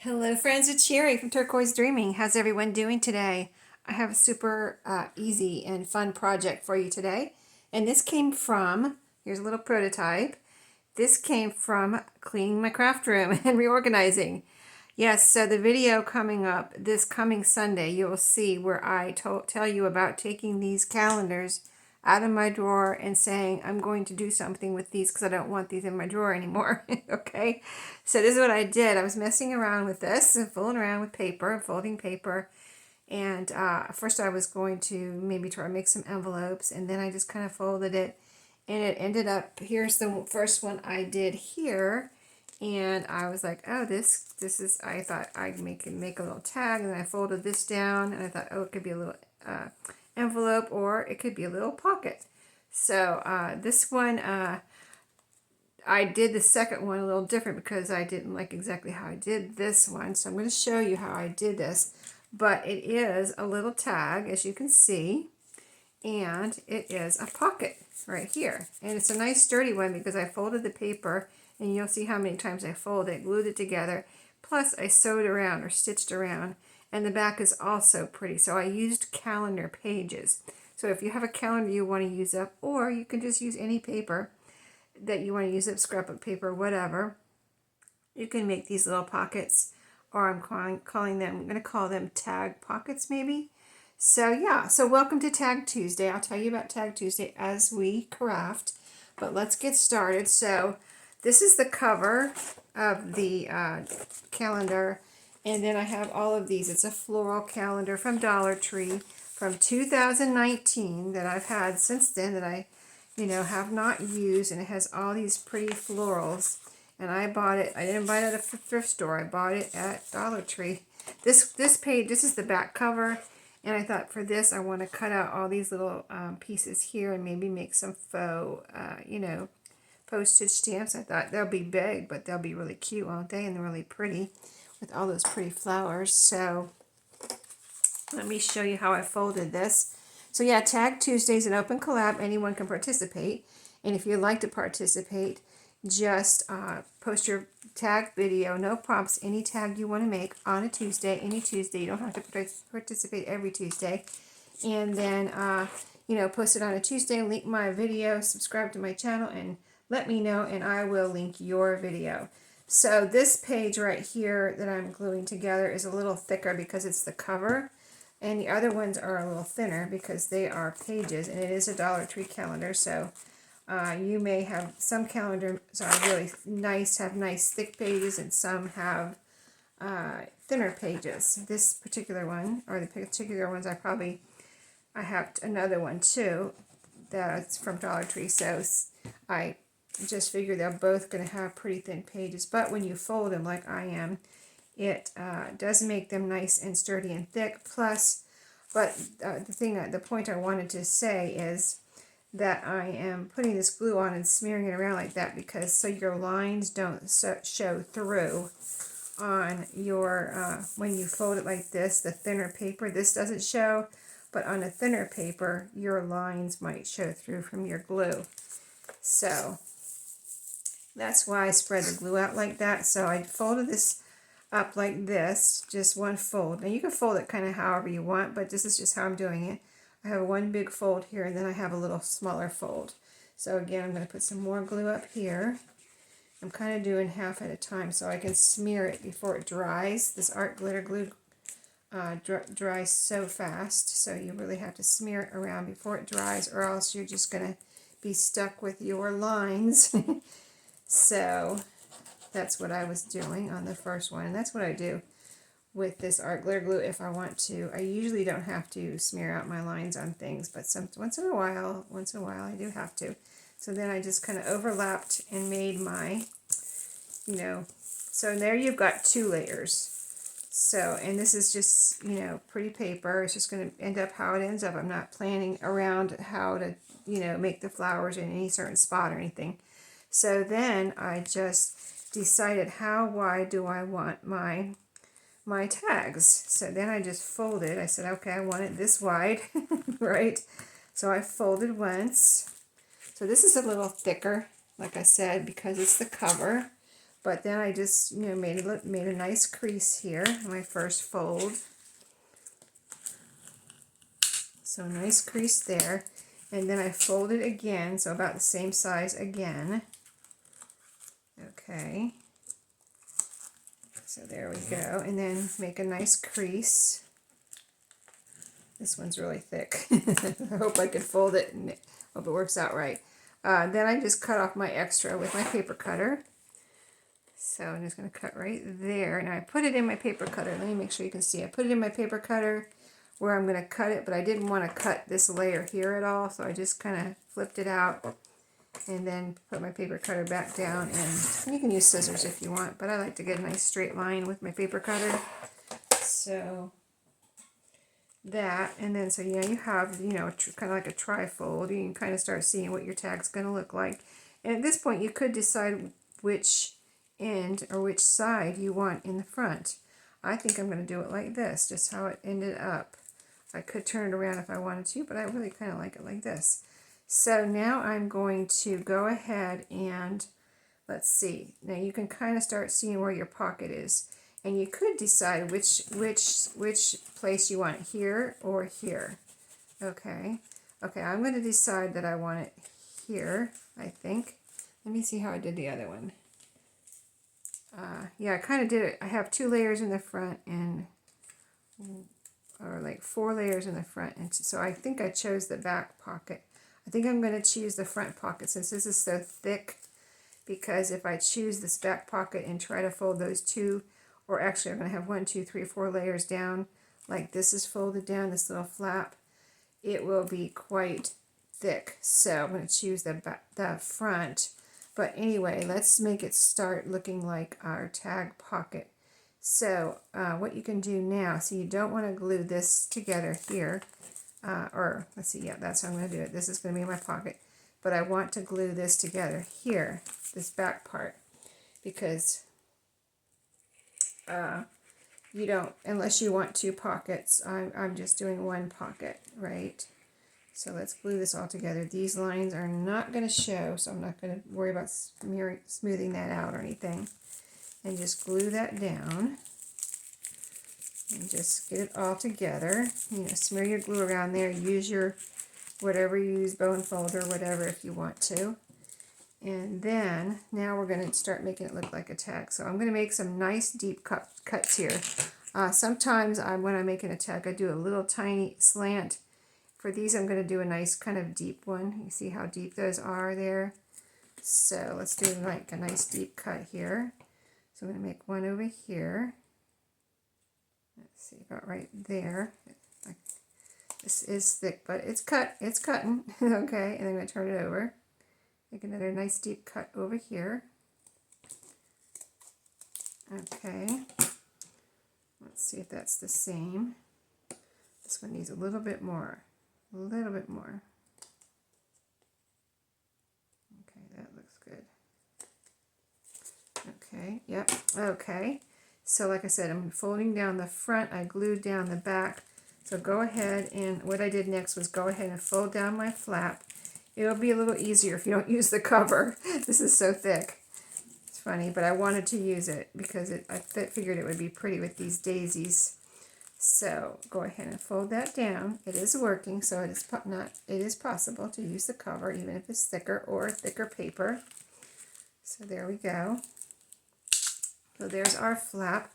Hello friends, it's Sherry from Turquoise Dreaming. How's everyone doing today? I have a super easy and fun project for you today. And this came from, here's a little prototype. This came from cleaning my craft room and reorganizing. Yes, so the video coming up this coming Sunday, you will see where I tell you about taking these calendars out of my drawer and saying I'm going to do something with these because I don't want these in my drawer anymore. Okay, so this is what I did. I was messing around with this and fooling around with paper, folding paper, and first I was going to maybe try to make some envelopes, and then I just kind of folded it, and it ended up, here's the first one I did here, and I was like, oh, this is, I thought I'd make a little tag, and then I folded this down, and I thought, oh, it could be a little envelope, or it could be a little pocket. So this one, I did the second one a little different because I didn't like exactly how I did this one. So I'm going to show you how I did this. But it is a little tag, as you can see, and it is a pocket right here. And it's a nice sturdy one because I folded the paper, and you'll see how many times I folded it, glued it together, plus I sewed around or stitched around. And the back is also pretty. So I used calendar pages. So if you have a calendar you want to use up, or you can just use any paper that you want to use up, scrapbook paper, whatever, you can make these little pockets, or I'm going to call them tag pockets maybe. So yeah, so welcome to Tag Tuesday. I'll tell you about Tag Tuesday as we craft, but let's get started. So this is the cover of the calendar, and then I have all of these. It's a floral calendar from Dollar Tree from 2019 that I've had since then that I have not used, and it has all these pretty florals. And I bought it, I didn't buy it at a thrift store, I bought it at Dollar Tree. This page, this is the back cover, and I thought for this I want to cut out all these little pieces here and maybe make some faux, postage stamps. I thought they'll be big, but they'll be really cute, won't they? And they're really pretty with all those pretty flowers. So let me show you how I folded this. So yeah, Tag Tuesday is an open collab. Anyone can participate. And if you'd like to participate, just post your tag video, no prompts, any tag you want to make on a Tuesday, any Tuesday. You don't have to participate every Tuesday. And then, post it on a Tuesday, link my video, subscribe to my channel, and let me know, and I will link your video. So this page right here that I'm gluing together is a little thicker because it's the cover. And the other ones are a little thinner because they are pages, and it is a Dollar Tree calendar. So you may have, some calendars are really nice, have nice thick pages, and some have thinner pages. This particular one, or the particular ones, I have another one too that's from Dollar Tree. So I just figure they're both going to have pretty thin pages. But when you fold them like I am, it does make them nice and sturdy and thick. Plus, but the point I wanted to say is that I am putting this glue on and smearing it around like that because so your lines don't show through on your, when you fold it like this, the thinner paper, this doesn't show, but on a thinner paper, your lines might show through from your glue. So that's why I spread the glue out like that. So I folded this up like this, just one fold. Now you can fold it kind of however you want, but this is just how I'm doing it. I have one big fold here, and then I have a little smaller fold. So again, I'm going to put some more glue up here. I'm kind of doing half at a time so I can smear it before it dries. This art glitter glue dries so fast, so you really have to smear it around before it dries, or else you're just going to be stuck with your lines. So that's what I was doing on the first one, and that's what I do with this art glitter glue if I want to. I usually don't have to smear out my lines on things, but once in a while I do have to. So then I just kind of overlapped and made my, so there you've got 2 layers. So, and this is just, pretty paper. It's just going to end up how it ends up. I'm not planning around how to, make the flowers in any certain spot or anything. So then I just decided how wide do I want my tags. So then I just folded. I said, okay, I want it this wide, right? So I folded once. So this is a little thicker, like I said, because it's the cover. But then I just, you know, made a nice crease here in my first fold. So nice crease there. And then I fold it again, so about the same size again. Okay. So there we go. And then make a nice crease. This one's really thick. I hope I can fold it and hope it works out right. Then I just cut off my extra with my paper cutter. So I'm just going to cut right there. Now I put it in my paper cutter. Let me make sure you can see. I put it in my paper cutter where I'm going to cut it, but I didn't want to cut this layer here at all. So I just kind of flipped it out and then put my paper cutter back down. And you can use scissors if you want, but I like to get a nice straight line with my paper cutter. So that, and then so yeah, you have, you know, kind of like a trifold. You can kind of start seeing what your tag's going to look like. And at this point you could decide which end or which side you want in the front. I think I'm going to do it like this, just how it ended up. I could turn it around if I wanted to, but I really kind of like it like this. So now I'm going to go ahead and let's see. Now you can kind of start seeing where your pocket is. And you could decide which place you want, here or here. Okay. Okay, I'm going to decide that I want it here, I think. Let me see how I did the other one. Yeah, I kind of did it. I have 2 layers in the front and, or like 4 layers in the front. And so I think I chose the back pocket. I think I'm going to choose the front pocket since this is so thick, because if I choose this back pocket and try to fold those 2, or actually I'm going to have 1, 2, 3, 4 layers down, like this is folded down, this little flap, it will be quite thick. So I'm going to choose the front. But anyway, let's make it start looking like our tag pocket. So what you can do now, so you don't want to glue this together here, or let's see, yeah, that's how I'm going to do it. This is going to be my pocket. But I want to glue this together here, this back part, because you don't, unless you want 2 pockets. I'm just doing 1 pocket, right? So let's glue this all together. These lines are not going to show, so I'm not going to worry about smoothing that out or anything. And just glue that down. And just get it all together. You know, smear your glue around there. Use your, whatever you use, bone folder, whatever, if you want to. And then, now we're going to start making it look like a tag. So I'm going to make some nice deep cuts here. Sometimes when I'm making a tag, I do a little tiny slant. For these, I'm going to do a nice kind of deep one. You see how deep those are there? So let's do like a nice deep cut here. So I'm going to make one over here. Let's see, about right there. This is thick, but it's cutting. Okay, and I'm going to turn it over. Make another nice deep cut over here. Okay. Let's see if that's the same. This one needs a little bit more. A little bit more. Okay, that looks good. Okay, yep, okay. So like I said, I'm folding down the front. I glued down the back. So go ahead, and what I did next was go ahead and fold down my flap. It'll be a little easier if you don't use the cover. This is so thick. It's funny, but I wanted to use it because I figured it would be pretty with these daisies. So go ahead and fold that down. It is working, so it is possible to use the cover even if it's thicker or thicker paper. So there we go. So there's our flap.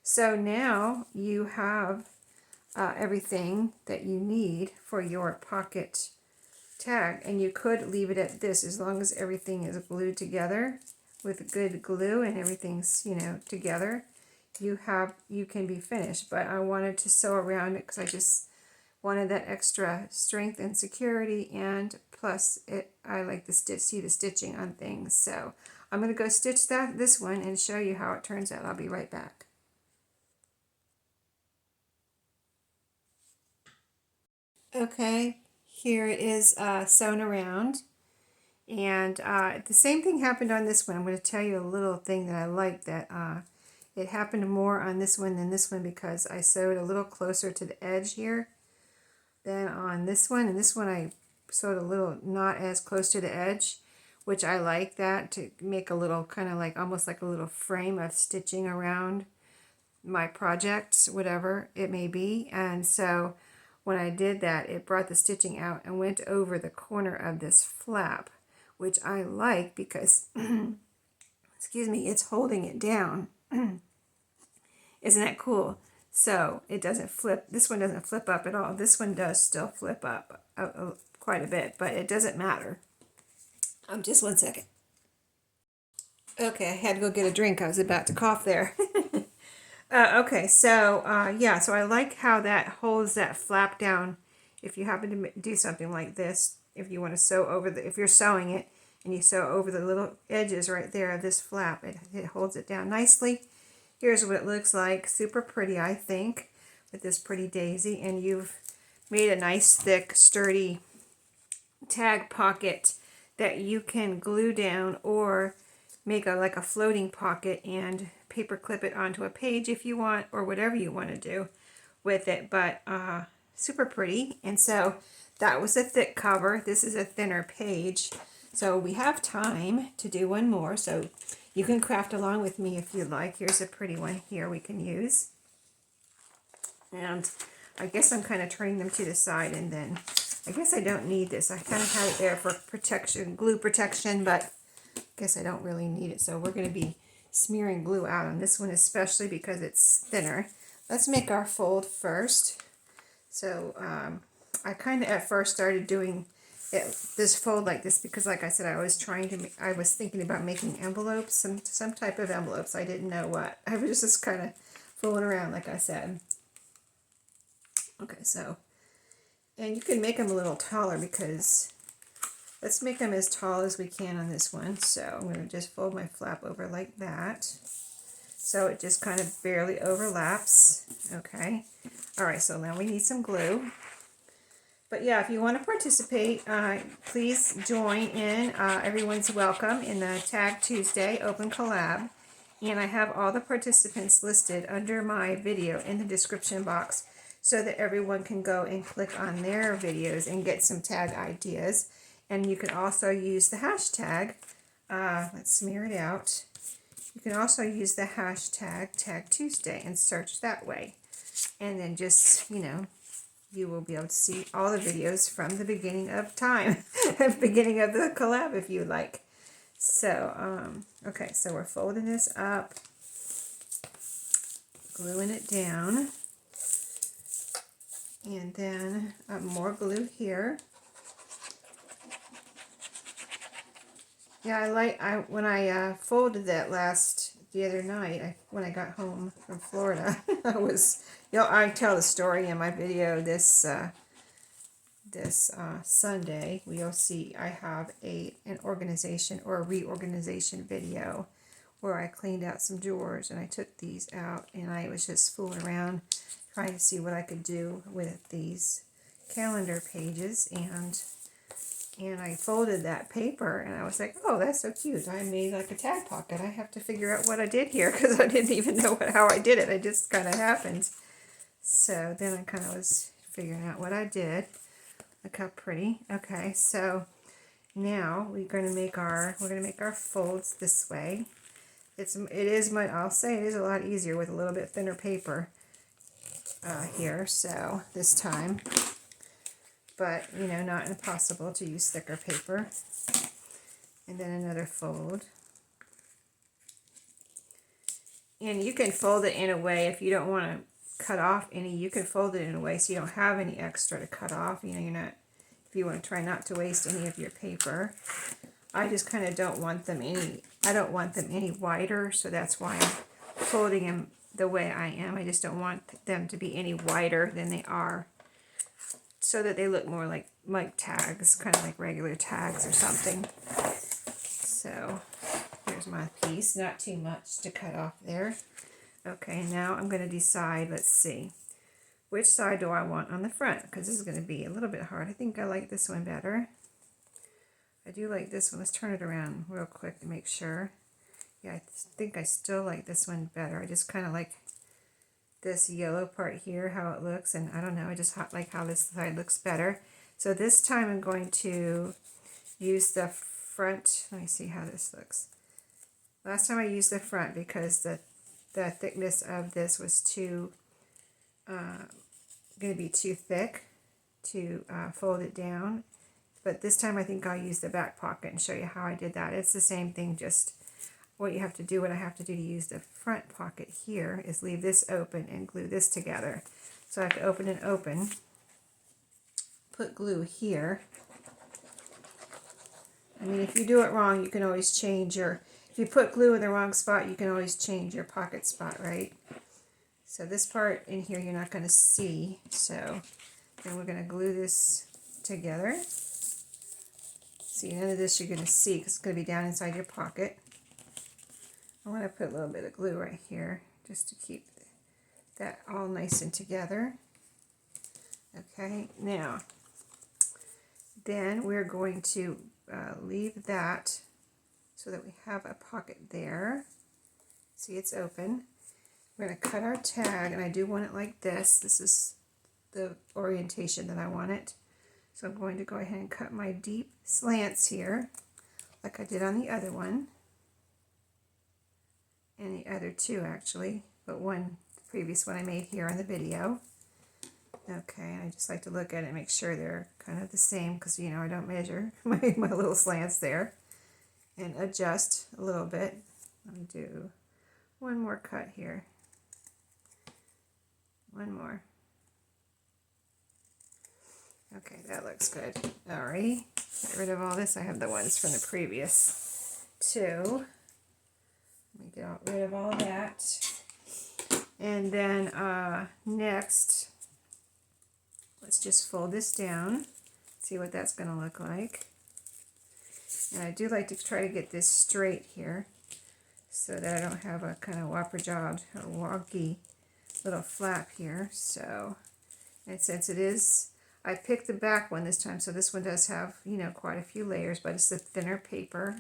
So now you have everything that you need for your pocket tag, and you could leave it at this as long as everything is glued together with good glue and everything's, you know, together. You can be finished, but I wanted to sew around it because I just wanted that extra strength and security, and plus I like to see the stitching on things. So I'm going to go stitch this one and show you how it turns out. I'll be right back. Okay, here it is sewn around, and the same thing happened on this one. I'm going to tell you a little thing that I like, that it happened more on this one than this one because I sewed a little closer to the edge here than on this one. And this one I sewed a little not as close to the edge. which I like that to make a little kind of like almost like a little frame of stitching around my project, whatever it may be. And so when I did that, it brought the stitching out and went over the corner of this flap, which I like because, excuse me, it's holding it down. Isn't that cool? So it doesn't flip. This one doesn't flip up at all. This one does still flip up quite a bit, but it doesn't matter. Just one second. Okay, I had to go get a drink. I was about to cough there. Okay, so yeah, so I like how that holds that flap down. If you happen to do something like this, if you want to sew over if you're sewing it and you sew over the little edges right there of this flap, it holds it down nicely. Here's what it looks like. Super pretty, I think, with this pretty daisy. And you've made a nice, thick, sturdy tag pocket that you can glue down or make like a floating pocket and paper clip it onto a page if you want, or whatever you want to do with it. But super pretty. And so that was a thick cover. This is a thinner page. So we have time to do one more. So you can craft along with me if you'd like. Here's a pretty one here we can use. And I guess I'm kind of turning them to the side, and then I guess I don't need this. I kind of had it there for protection, glue protection, but I guess I don't really need it. So we're going to be smearing glue out on this one, especially because it's thinner. Let's make our fold first. So I kind of at first started doing this fold like this because, like I said, I was thinking about making envelopes, some type of envelopes. I didn't know what. I was just kind of fooling around, like I said. Okay, so, and you can make them a little taller because, let's make them as tall as we can on this one. So I'm going to just fold my flap over like that. So it just kind of barely overlaps. Okay. All right, so now we need some glue. But yeah, if you want to participate, please join in. Everyone's welcome in the Tag Tuesday Open Collab. And I have all the participants listed under my video in the description box so that everyone can go and click on their videos and get some tag ideas. And you can also use the hashtag, let's smear it out. You can also use the hashtag Tag Tuesday and search that way. And then just, you will be able to see all the videos from the beginning of time, beginning of the collab if you like. So, okay, so we're folding this up, gluing it down, and then more glue here. Yeah, when I folded that the other night, when I got home from Florida, I tell the story in my video this Sunday. You'll see I have an organization or a reorganization video where I cleaned out some drawers and I took these out and I was just fooling around trying to see what I could do with these calendar pages, and I folded that paper and I was like, oh, that's so cute. I made like a tag pocket. I have to figure out what I did here because I didn't even know how I did it. It just kind of happened. So then I kind of was figuring out what I did. Look how pretty. Okay, so now we're going to make our folds this way. I'll say it is a lot easier with a little bit thinner paper here. So this time. But, not impossible to use thicker paper. And then another fold. And you can fold it in a way, if you don't want to cut off any, you can fold it in a way so you don't have any extra to cut off. If you want to try not to waste any of your paper. I just kind of don't want them any wider, so that's why I'm folding them the way I am. I just don't want them to be any wider than they are, so that they look more like tags, kind of like regular tags or something. So here's my piece, not too much to cut off there. Okay, now I'm going to decide, let's see, which side do I want on the front, because this is going to be a little bit hard. I think I like this one better. I do like this one. Let's turn it around real quick to make sure. Yeah, I think I still like this one better. I just kind of like this yellow part here, how it looks, and I don't know, I just like how this side looks better. So this time I'm going to use the front. Let me see how this looks. Last time I used the front because the thickness of this was going to be too thick to fold it down. But this time I think I'll use the back pocket and show you how I did that. It's the same thing, just what you have to do, what I have to do to use the front pocket here is leave this open and glue this together. So I have to open and open, put glue here. I mean, if you do it wrong, you can always change if you put glue in the wrong spot, you can always change your pocket spot, right? So this part in here you're not going to see, so then we're going to glue this together. See, none of this you're going to see because it's going to be down inside your pocket. I want to put a little bit of glue right here just to keep that all nice and together. Okay, now, then we're going to leave that so that we have a pocket there. See, it's open. We're going to cut our tag, and I do want it like this. This is the orientation that I want it. So I'm going to go ahead and cut my deep slants here, like I did on the other one, and the other two actually, but the previous one I made here on the video. Okay, I just like to look at it and make sure they're kind of the same because, you know, I don't measure my little slants there, and adjust a little bit. Let me do one more cut here. One more. Okay, that looks good. Alrighty, get rid of all this. I have the ones from the previous two. Let me get rid of all that. And then next, let's just fold this down, see what that's going to look like. And I do like to try to get this straight here so that I don't have a kind of whopper-jawed or wonky little flap here. So, and since it is, I picked the back one this time, so this one does have, you know, quite a few layers, but it's the thinner paper.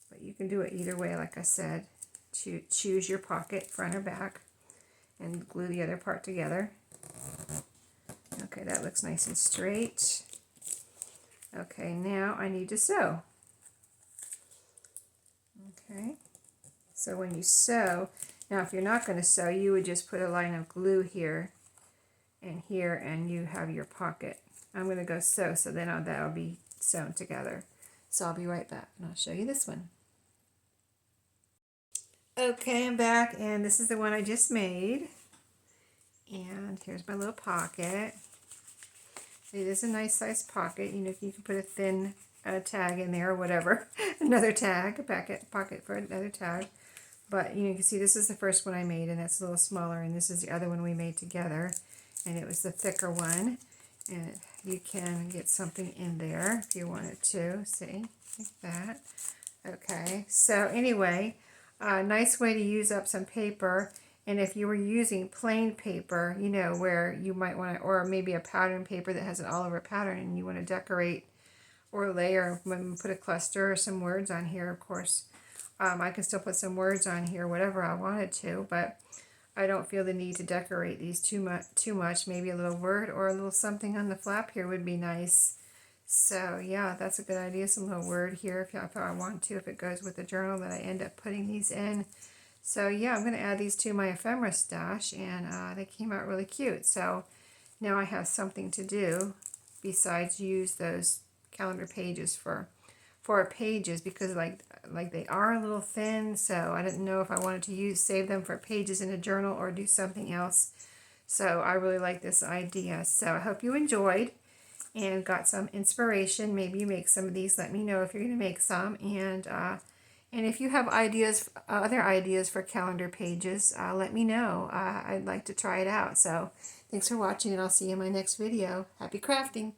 But you can do it either way, like I said. Choose your pocket, front or back, and glue the other part together. Okay, that looks nice and straight. Okay, now I need to sew. Okay, so when you sew, now if you're not going to sew, you would just put a line of glue here, and you have your pocket. I'm going to go sew, so then that'll be sewn together. So I'll be right back, and I'll show you this one. Okay, I'm back, and this is the one I just made. And here's my little pocket. It is a nice sized pocket. You know, you can put a thin tag in there or whatever. Another tag, a pocket for another tag. But you can see this is the first one I made, and that's a little smaller, and this is the other one we made together. And it was the thicker one. And you can get something in there if you wanted to. See, like that. Okay, so anyway, a nice way to use up some paper. And if you were using plain paper, you know, where you might want to, or maybe a pattern paper that has an all over pattern and you want to decorate or layer, put a cluster or some words on here, of course. I can still put some words on here, whatever I wanted to, but I don't feel the need to decorate these too much. Maybe a little word or a little something on the flap here would be nice. So yeah, that's a good idea. Some little word here if I want to, if it goes with the journal that I end up putting these in. So yeah, I'm going to add these to my ephemera stash, and they came out really cute. So now I have something to do besides use those calendar pages for pages, because like they are a little thin, so I didn't know if I wanted to save them for pages in a journal or do something else. So I really like this idea. So I hope you enjoyed and got some inspiration. Maybe you make some of these. Let me know if you're going to make some, and if you have ideas, other ideas for calendar pages, let me know. I'd like to try it out. So thanks for watching, and I'll see you in my next video. Happy crafting!